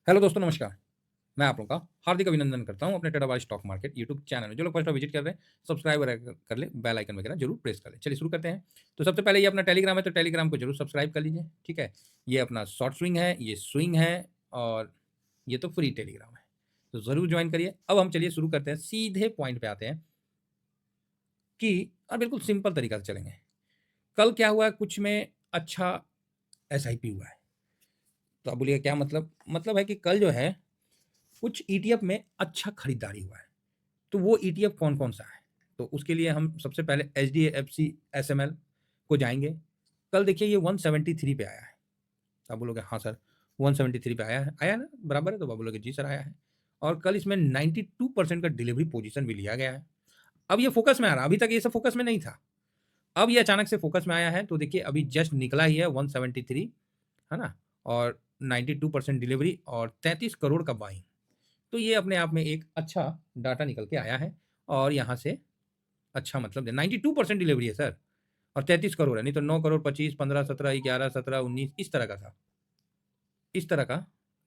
Hello दोस्तों, नमस्कार। मैं आप लोगों का हार्दिक अभिनंदन करता हूँ अपने Tata stock market YouTube channel में। जो लोग फर्स्ट बार विजिट कर रहे हैं, सब्सक्राइब वगैरह कर ले, बेल आइकन वगैरह जरूर प्रेस कर लें। चलिए शुरू करते हैं। तो सबसे पहले ये अपना टेलीग्राम है, तो टेलीग्राम को जरूर सब्सक्राइब कर लीजिए, ठीक है। ये अपना शॉर्ट स्विंग है, ये स्विंग है, और ये तो फ्री टेलीग्राम है, तो ज़रूर ज्वाइन करिए। अब हम चलिए शुरू करते हैं, सीधे पॉइंट पे आते हैं कि अब बिल्कुल सिंपल तरीका से चलेंगे। कल क्या हुआ है, कुछ में अच्छा एसआईपी हुआ है। तो आप बोलिए क्या मतलब? मतलब है कि कल जो है कुछ ईटीएफ में अच्छा खरीदारी हुआ है। तो वो ईटीएफ कौन-कौन सा है? तो उसके लिए हम सबसे पहले एचडीएफसी एसएमएल को जाएँगे। कल देखिए ये 173 पे आया है। आप बोलोगे हाँ सर, 173 पे आया ना? बराबर है? तो आप बोलोगे जी सर आया है। और कल इसमें 92% का डिलीवरी पोजीशन भी लिया गया है। अब ये फ़ोकस में आ रहा है, अभी तक ये सब फ़ोकस में नहीं था। अब ये अचानक से फ़ोकस में आया है, तो देखिए अभी जस्ट निकला ही है 173, है ना? और 92% डिलीवरी और 33 करोड़ का बाइंग। तो ये अपने आप में एक अच्छा डाटा निकल के आया है। और यहाँ से अच्छा मतलब 92% डिलीवरी है सर, और 33 करोड़ है, नहीं तो 9 करोड़ 25, 15, 17, 11, 17, 19 इस तरह का था, इस तरह का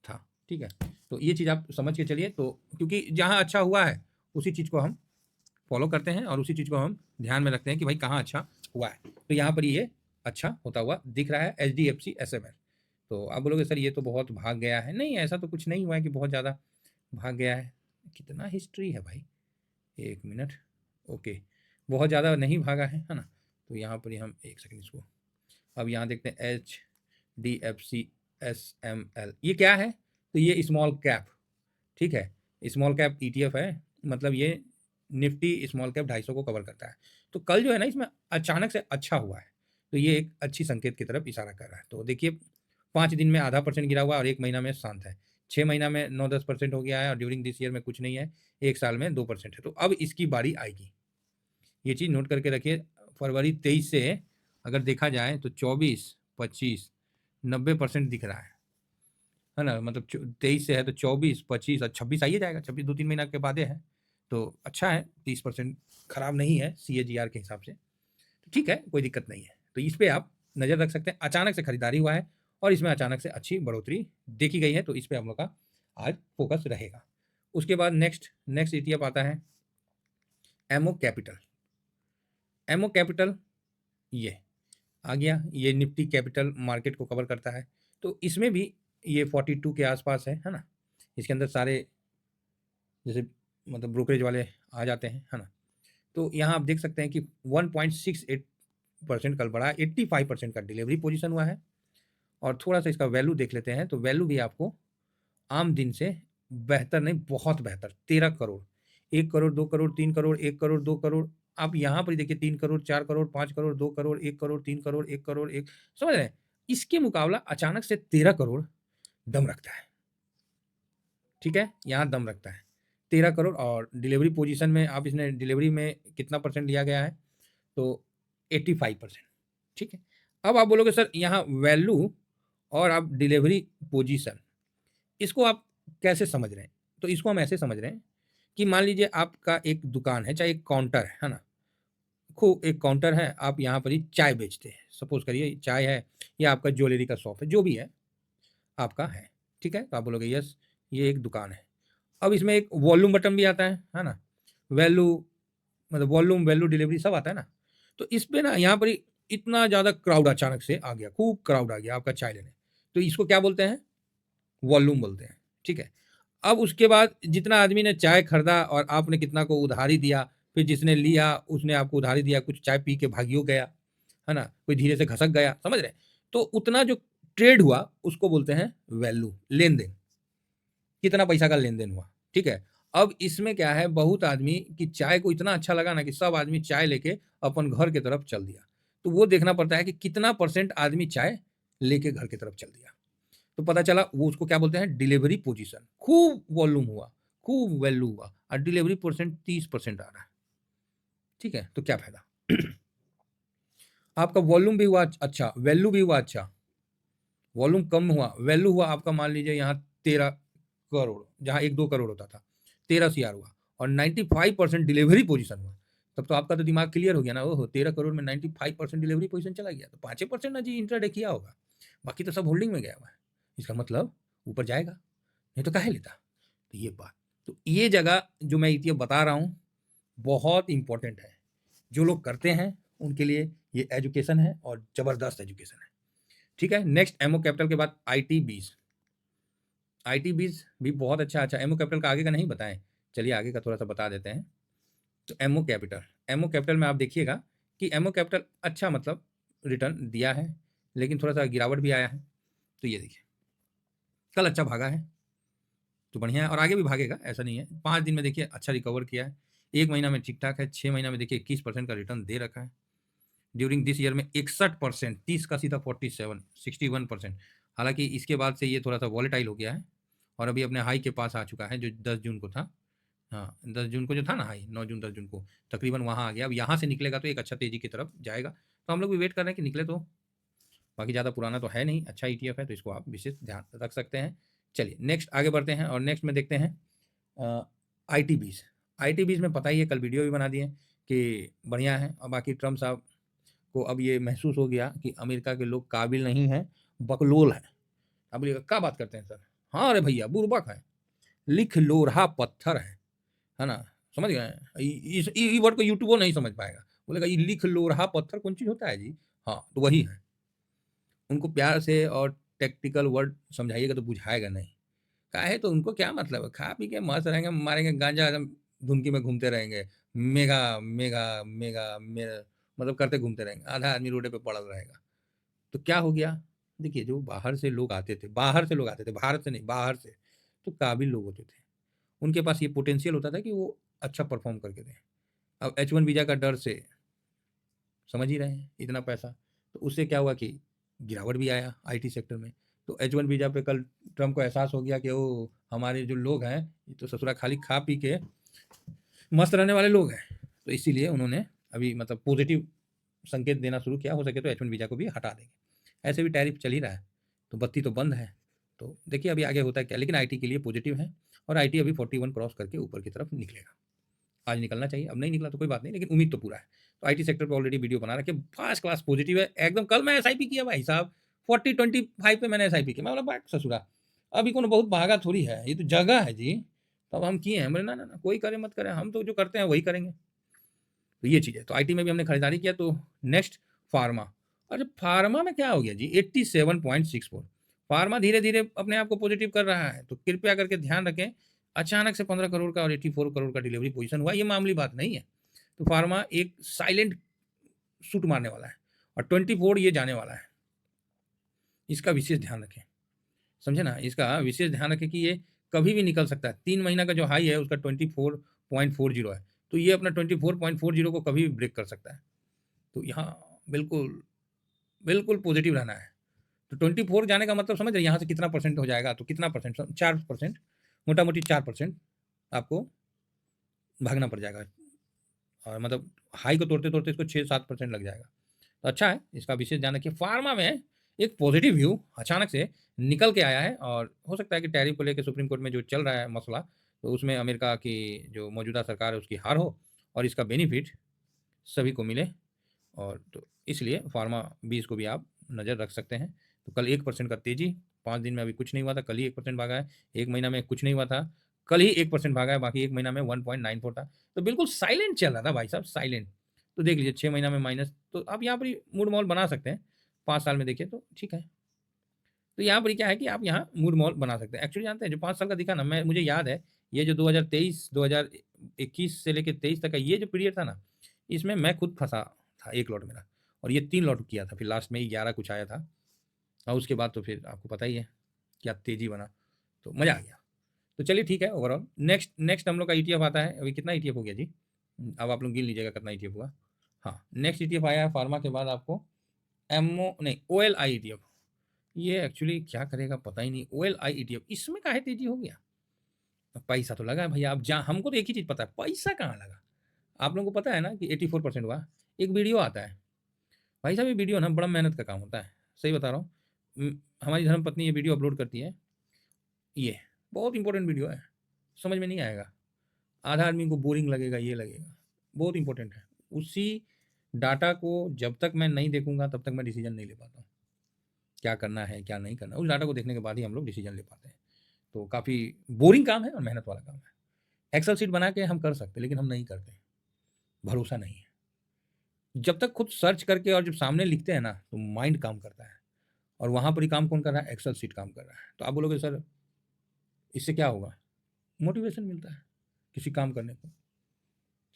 था, ठीक है। तो ये चीज़ आप समझ के चलिए। तो क्योंकि जहाँ अच्छा हुआ है उसी चीज़ को हम फॉलो करते हैं और उसी चीज़ को हम ध्यान में रखते हैं कि भाई कहाँ अच्छा हुआ है। तो यहाँ पर ये अच्छा होता हुआ दिख रहा है H D F C S M L. तो आप बोलोगे सर ये तो बहुत भाग गया है। नहीं, ऐसा तो कुछ नहीं हुआ है कि बहुत ज़्यादा भाग गया है। कितना हिस्ट्री है भाई, एक मिनट। ओके, बहुत ज़्यादा नहीं भागा है ना? तो यहाँ पर ही हम एक सेकंड इसको, अब यहाँ देखते हैं H D F C S M L, ये क्या है? तो ये स्मॉल कैप, ठीक है, स्मॉल कैप ईटीएफ है। मतलब ये निफ्टी स्मॉल कैप 250 को कवर करता है। तो कल जो है ना इसमें अचानक से अच्छा हुआ है, तो ये एक अच्छी संकेत की तरफ इशारा कर रहा है। तो देखिए 5 दिन में ½ % गिरा हुआ है और 1 महीना में शांत है। 6 महीना में 9-10% हो गया है और ड्यूरिंग दिस ईयर में कुछ नहीं है। 1 साल में 2% है। तो अब इसकी बारी आएगी, ये चीज़ नोट करके रखिए। फरवरी 23 से अगर देखा जाए तो 24, 25, 90% दिख रहा है ना? मतलब 23 से है तो 24, 25 और 26 आ ही जाएगा। 26 2-3 महीना के बाद है, तो अच्छा है। 30% खराब नहीं है सीएजीआर के हिसाब से, तो ठीक है, कोई दिक्कत नहीं है। तो इस पे आप नज़र रख सकते हैं। अचानक से खरीदारी हुआ है और इसमें अचानक से अच्छी बढ़ोतरी देखी गई है, तो इस पे हम लोग का आज फोकस रहेगा। उसके बाद नेक्स्ट नेक्स्ट ईटीएफ आता है एमओ कैपिटल। एमओ कैपिटल ये आ गया, ये निफ्टी कैपिटल मार्केट को कवर करता है। तो इसमें भी ये 42 के आसपास है ना? इसके अंदर सारे जैसे मतलब ब्रोकरेज वाले आ जाते हैं, है ना? तो यहाँ आप देख सकते हैं कि 1.68% कल बढ़ा, 85% का डिलीवरी पोजीशन हुआ है। और थोड़ा-सा इसका वैल्यू देख लेते हैं, तो वैल्यू भी आपको आम दिन से बेहतर नहीं, बहुत बेहतर, 13 करोड़, 1 करोड़, 2 करोड़, 3 करोड़, 1 करोड़, 2 करोड़। आप यहाँ पर ही देखिए 3 करोड़, 4 करोड़, 5 करोड़, 2 करोड़, 1 करोड़, 3 करोड़, 1 करोड़, 1, समझ रहे हैं? इसके मुकाबला अचानक से 13 करोड़ दम रखता है, ठीक है? यहाँ दम रखता है। 13 करोड़ और डिलीवरी पोज़ीशन में आप इसने डिलीवरी में कितना परसेंट लिया गया है? तो 85%, ठीक है? अब आप बोलोगे सर यहाँ वैल्यू और आप डिलीवरी पोज़ीशन, इसको आप कैसे समझ रहे हैं? तो इसको हम ऐसे समझ रहे हैं कि मान लीजिए आपका एक दुकान है, चाहे एक काउंटर है ना? एक काउंटर है, आप यहाँ पर ही चाय बेचते हैं। सपोज़ करिए चाय है या आपका ज्वेलरी का शॉप है, जो भी है आपका है, ठीक है? तो आप बोलोगे यस, ये एक दुकान है। अब इसमें एक वॉल्यूम बटन भी आता है ना? वैल्यू मतलब वॉल्यूम, वैल्यू, डिलीवरी सब आता है ना? तो इस पे ना यहाँ पर ही इतना ज़्यादा क्राउड अचानक से आ गया, खूब क्राउड आ गया आपका चाय लेने। तो इसको क्या बोलते हैं? वॉल्यूम बोलते हैं, ठीक है? अब उसके बाद जितना आदमी ने चाय खरीदा और आपने कितना को उधारी दिया, फिर जिसने लिया उसने आपको उधारी दिया, कुछ चाय पी के भागियो गया, है ना? कोई धीरे से खसक गया, समझ रहे हैं? तो उतना जो ट्रेड हुआ उसको बोलते हैं वैल्यू, लेन-देन। कितना पैसा का लेन-देन हुआ, ठीक है? अब इसमें क्या है, बहुत आदमी की चाय को इतना अच्छा लगा ना कि सब आदमी चाय लेके अपन घर की तरफ चल दिया। तो वो देखना पड़ता है कि कितना परसेंट आदमी चाय लेके घर की तरफ चल दिया। तो पता चला वो उसको क्या बोलते हैं, डिलीवरी पोजीशन। खूब वॉल्यूम हुआ, खूब वैल्यू हुआ और डिलीवरी परसेंट 30% आ रहा है, ठीक है? तो क्या फ़ायदा? आपका वॉल्यूम भी हुआ अच्छा, वैल्यू भी हुआ अच्छा। वॉल्यूम कम हुआ, वैल्यू हुआ आपका मान लीजिए यहाँ 13 करोड़, जहाँ 1-2 करोड़ होता था, 13 सीआर हुआ और 95% डिलीवरी पोजीशन हुआ। तब तो आपका तो दिमाग क्लियर हो गया ना, ओहो! 13 करोड़ में 95% डिलीवरी पोजीशन चला गया, तो 5% ना जी इंट्राडे किया होगा, बाकी तो सब होल्डिंग में गया हुआ है। इसका मतलब ऊपर जाएगा। नहीं तो काहे लेता। तो ये बात, तो ये जगह जो मैं ETF बता रहा हूँ बहुत इंपॉर्टेंट है। जो लोग करते हैं उनके लिए ये एजुकेशन है और ज़बरदस्त एजुकेशन है। ठीक है, नेक्स्ट एमओ कैपिटल के बाद IT20। IT20 भी बहुत अच्छा एमओ कैपिटल का आगे का नहीं बताएं, चलिए आगे का थोड़ा सा बता देते हैं। तो एमओ कैपिटल में आप देखिएगा कि एमओ कैपिटल अच्छा मतलब रिटर्न दिया है, लेकिन थोड़ा सा गिरावट भी आया है। तो ये देखिए कल अच्छा भागा है तो बढ़िया है और आगे भी भागेगा, ऐसा नहीं है। 5 दिन में देखिए अच्छा रिकवर किया है, 1 महीना में ठीक-ठाक है, 6 महीना में देखिए 21% का रिटर्न दे रखा है। ड्यूरिंग दिस ईयर में 61%, 30 का सीधा 47, 61%। हालाँकि इसके बाद से ये थोड़ा-सा वॉलेटाइल हो गया है और अभी अपने हाई के पास आ चुका है जो 10 जून को था। हाँ, 10 जून को जो था ना हाई, 9 जून 10 जून को तकरीबन वहाँ आ गया। अब यहाँ से निकलेगा तो एक अच्छा तेज़ी की तरफ जाएगा। तो हम लोग भी वेट कर रहे हैं कि निकले तो। बाकी ज़्यादा पुराना तो है नहीं, अच्छा ETF है तो इसको आप विशेष ध्यान रख सकते हैं। चलिए नेक्स्ट आगे बढ़ते हैं और नेक्स्ट में देखते हैं IT20। IT20 में पता ही है कल वीडियो भी बना दिए कि बढ़िया है और बाकी ट्रम्प साहब को अब ये महसूस हो गया कि अमेरिका के लोग काबिल नहीं हैं, बकलोल हैं। अब बोलिएगा क्या बात करते हैं सर? हाँ, अरे भैया बुड़बक है, लिख लोरहा पत्थर है ना? समझ गए? इस ई वर्ड को यूट्यूबर नहीं समझ पाएगा। बोलेगा ये लिख लोरहा पत्थर कौन चीज़ होता है जी? हाँ, तो वही है। उनको प्यार से और टैक्टिकल वर्ड समझाइएगा तो बुझाएगा नहीं। काहे तो उनको क्या मतलब है, खा पी के मस्त रहेंगे, मारेंगे गांजा एकदम धुनकी में घूमते रहेंगे। मेगा, मेगा, मेगा, मेरा मतलब करते घूमते रहेंगे। आधा आदमी रोडे पे पड़ा रहेगा। तो क्या हो गया? देखिए जो बाहर से लोग आते थे, भारत से नहीं, बाहर से, तो काबिल लोग होते थे। उनके पास ये पोटेंशियल होता था कि वो अच्छा परफ़ॉर्म करके दें। अब H1 वीज़ा का डर से समझ ही रहे हैं इतना पैसा, तो उससे क्या हुआ कि गिरावट भी आया आईटी सेक्टर में। तो H1 वीज़ा पे कल ट्रम्प को एहसास हो गया कि ओह! हमारे जो लोग हैं, ये तो ससुरा खाली खा पी के मस्त रहने वाले लोग हैं। तो इसीलिए उन्होंने अभी मतलब पॉज़िटिव संकेत देना शुरू किया, हो सके तो H1 वीज़ा को भी हटा देंगे। ऐसे भी टैरिफ चल ही रहा है, तो बत्ती तो बंद है। तो देखिए अभी आगे होता है क्या, लेकिन आईटी के लिए पॉज़िटिव है और आईटी अभी 41 क्रॉस करके ऊपर की तरफ निकलेगा। आज निकलना चाहिए, अब नहीं निकला तो कोई बात नहीं, लेकिन उम्मीद तो पूरा है। तो आईटी सेक्टर पे ऑलरेडी वीडियो बना रखे, फर्स्ट क्लास पॉजिटिव है एकदम। कल मैं एसआईपी किया भाई साहब, 40-25 पे मैंने एसआईपी किया। मैं बोला बात ससुरा, अभी कौन बहुत भागा थोड़ी है, ये तो जगह है जी। तब हम किए हैं, बोले ना ना ना कोई करे मत करे, हम तो जो करते हैं वही करेंगे। तो ये चीज़ है, तो आईटी में भी हमने खरीदारी किया। तो नेक्स्ट फार्मा। अरे फार्मा में क्या हो गया जी, 87.64। फार्मा धीरे धीरे अपने आप को पॉजिटिव कर रहा है, तो कृपया करके ध्यान रखें। अचानक से 15 करोड़ का और 84 करोड़ का डिलीवरी पोजीशन हुआ, ये मामूली बात नहीं है। तो फार्मा एक साइलेंट शूट मारने वाला है और 24 ये जाने वाला है, इसका विशेष ध्यान रखें। समझे ना, इसका विशेष ध्यान रखें कि ये कभी भी निकल सकता है। 3 महीना का जो हाई है उसका 24.40 है, तो ये अपना 24.40 को कभी भी ब्रेक कर सकता है। तो यहाँ बिल्कुल, बिल्कुल पॉजिटिव रहना है। तो 24 जाने का मतलब समझ रहे हैं यहाँ से कितना परसेंट हो जाएगा, तो कितना परसेंट, 4%, मोटा-मोटी 4% आपको भागना पड़ जाएगा। और मतलब हाई को तोड़ते-तोड़ते इसको 6-7% लग जाएगा। तो अच्छा है, इसका विशेष ध्यान रखिए। फार्मा में एक पॉजिटिव व्यू अचानक से निकल के आया है और हो सकता है कि टैरिफ को लेके सुप्रीम कोर्ट में जो चल रहा है मसला, तो उसमें अमेरिका की जो मौजूदा सरकार है उसकी हार हो और इसका बेनिफिट सभी को मिले। और तो इसलिए फार्मा 20 को भी आप नज़र रख सकते हैं। तो कल 1% का तेज़ी, 5 दिन में अभी कुछ नहीं हुआ था, कल ही 1% भागा है। 1 महीना में कुछ नहीं हुआ था, कल ही 1% भागा है, बाकी 1 महीना में 1.94 था। तो बिल्कुल साइलेंट चल रहा था भाई साहब, साइलेंट। तो देख लीजिए 6 महीना में माइनस, तो आप यहाँ पर ही मूड माहौल बना सकते हैं। 5 साल में देखिए तो ठीक है। तो यहाँ पर क्या है कि आप यहाँ मूड माहौल बना सकते हैं। एक्चुअली जानते हैं जो 5 साल का दिखा ना, मैं मुझे याद है ये जो 2023, 2021 से लेके 23 तक का ये जो पीरियड था ना, इसमें मैं खुद फँसा था, 1 लॉट मेरा और ये 3 लॉट किया था, फिर लास्ट में ही 11 कुछ आया था और उसके बाद तो फिर आपको पता ही है क्या तेज़ी बना, तो मज़ा आ गया। तो चलिए ठीक है ओवरऑल। नेक्स्ट नेक्स्ट हम लोग का ईटीएफ आता है, अभी कितना ईटीएफ हो गया जी? अब आप लोग गिन लीजिएगा कितना ईटीएफ हुआ। हाँ, नेक्स्ट ईटीएफ आया है फार्मा के बाद आपको एमओ नहीं ओएलआई ईटीएफ। ये एक्चुअली क्या करेगा पता ही नहीं। ओएलआई ईटीएफ इसमें काहे तेज़ी हो गया? पैसा तो लगा है भैया, अब जहाँ हमको तो एक ही चीज़ पता है, पैसा कहाँ लगा? आप लोगों को पता है ना कि 84% हुआ। एक वीडियो आता है, भाई साहब ये वीडियो ना बड़ा मेहनत का काम होता है, सही बता रहा हूँ। हमारी धर्मपत्नी ये वीडियो अपलोड करती है, ये बहुत इंपॉर्टेंट वीडियो है, समझ में नहीं आएगा। आधा आदमी को बोरिंग लगेगा, ये लगेगा, बहुत इंपॉर्टेंट है। उसी डाटा को जब तक मैं नहीं देखूँगा तब तक मैं डिसीजन नहीं ले पाता हूँ, क्या करना है, क्या नहीं करना। उस डाटा को देखने के बाद ही हम लोग डिसीजन ले पाते हैं। तो काफ़ी बोरिंग काम है और मेहनत वाला काम है। एक्सेल शीट बना के हम कर सकते हैं, लेकिन हम नहीं करते, भरोसा नहीं है। जब तक खुद सर्च करके और जब सामने लिखते हैं ना, तो माइंड काम करता है और वहाँ पर ही काम कौन कर रहा है? एक्सेल शीट काम कर रहा है। तो आप बोलोगे सर इससे क्या होगा? मोटिवेशन मिलता है किसी काम करने को,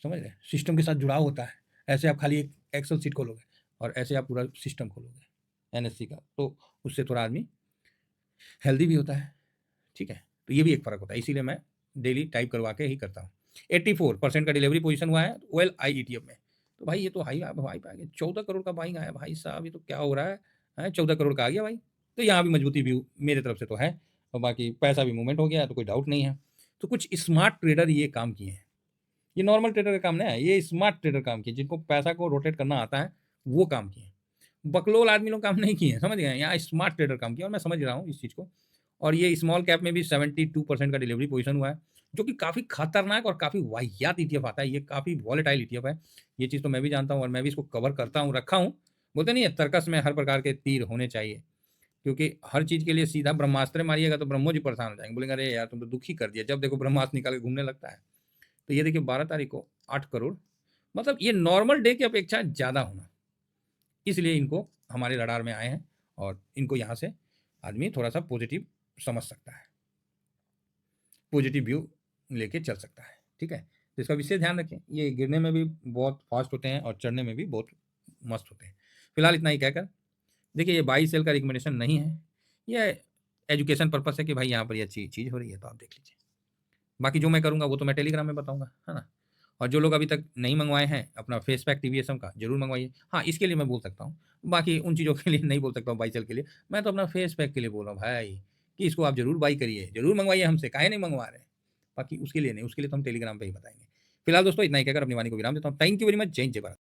समझ रहे हैं? सिस्टम के साथ जुड़ाव होता है। ऐसे आप खाली एक एक्सेल शीट खोलोगे और ऐसे आप पूरा सिस्टम खोलोगे एनएससी का, तो उससे थोड़ा आदमी हेल्दी भी होता है, ठीक है? तो ये भी एक फ़र्क होता है, इसीलिए मैं डेली टाइप करवा के ही करता हूँ। 84% का डिलीवरी पोज़ीशन हुआ है ओएल आईईटीएफ में। तो भाई ये तो हाई हाइप आ गया, 14 करोड़ का बाइंग आया भाई साहब, ये तो क्या हो रहा है? हैं, 14 करोड़ का आ गया भाई। तो यहाँ भी मजबूती भी मेरे तरफ से तो है और बाकी पैसा भी मूवमेंट हो गया, तो कोई डाउट नहीं है। तो कुछ स्मार्ट ट्रेडर ये काम किए हैं। ये नॉर्मल ट्रेडर का काम नहीं है, ये स्मार्ट ट्रेडर काम किए, जिनको पैसा को रोटेट करना आता है, वो काम किए हैं। बकलोल आदमी लोग काम नहीं किए हैं, समझ गए? यहाँ स्मार्ट ट्रेडर काम किया और मैं समझ रहा हूँ इस चीज़ को। और ये स्मॉल कैप में भी 72% का डिलीवरी पोजीशन हुआ है, जो कि काफ़ी खतरनाक और काफ़ी वाहियात ईटीएफ आता है। ये काफ़ी वॉलेटाइल ईटीएफ है। ये चीज़ तो मैं भी जानता हूँ और मैं भी इसको कवर करता हूँ, रखा हूँ। बोलते नहीं है तर्कस में हर प्रकार के तीर होने चाहिए, क्योंकि हर चीज़ के लिए सीधा ब्रह्मास्त्र मारिएगा तो ब्रह्मो जी परेशान हो जाएँगे। बोलेंगे अरे यार तुम तो दुखी कर दिया, जब देखो ब्रह्मास्त्र निकाल के घूमने लगता है। तो ये देखिए 12 तारीख को 8 करोड़, मतलब ये नॉर्मल डे की अपेक्षा ज़्यादा होना, इसलिए इनको हमारे रडार में आए हैं और इनको यहाँ से आदमी थोड़ा-सा पॉजिटिव समझ सकता है। पॉजिटिव व्यू लेके चल सकता है, ठीक है? तो इसका विशेष ध्यान रखें, ये गिरने में भी बहुत फ़ास्ट होते हैं और चढ़ने में भी बहुत मस्त होते हैं। फिलहाल इतना ही कहकर देखिए ये बाई सेल का रिकमेंडेशन नहीं है, ये एजुकेशन पर्पज़ है कि भाई यहाँ पर ये अच्छी चीज़ हो रही है तो आप देख लीजिए। बाकी जो मैं करूँगा वो तो मैं टेलीग्राम में बताऊँगा, है ना? और जो लोग अभी तक नहीं मंगवाए हैं अपना फेस पैक टीवीएसएम का ज़रूर मंगवाइए। हाँ, इसके लिए मैं बोल सकता हूँ, बाकी उन चीज़ों के लिए नहीं बोल सकता हूँ बाई सेल के लिए। मैं तो अपना फेस पैक के लिए बोल रहा हूँ भाई, कि इसको आप ज़रूर बाई करिए, ज़रूर मंगवाइए हमसे, काहे नहीं मंगवा रहे हैं? बाकी उसके लिए नहीं, उसके लिए तो हम टेलीग्राम पे ही बताएँगे। फिलहाल दोस्तों इतना ही कहकर अपनी वाणी को विराम देता हूँ। Thank you very much. जय हिंद, जय भारत।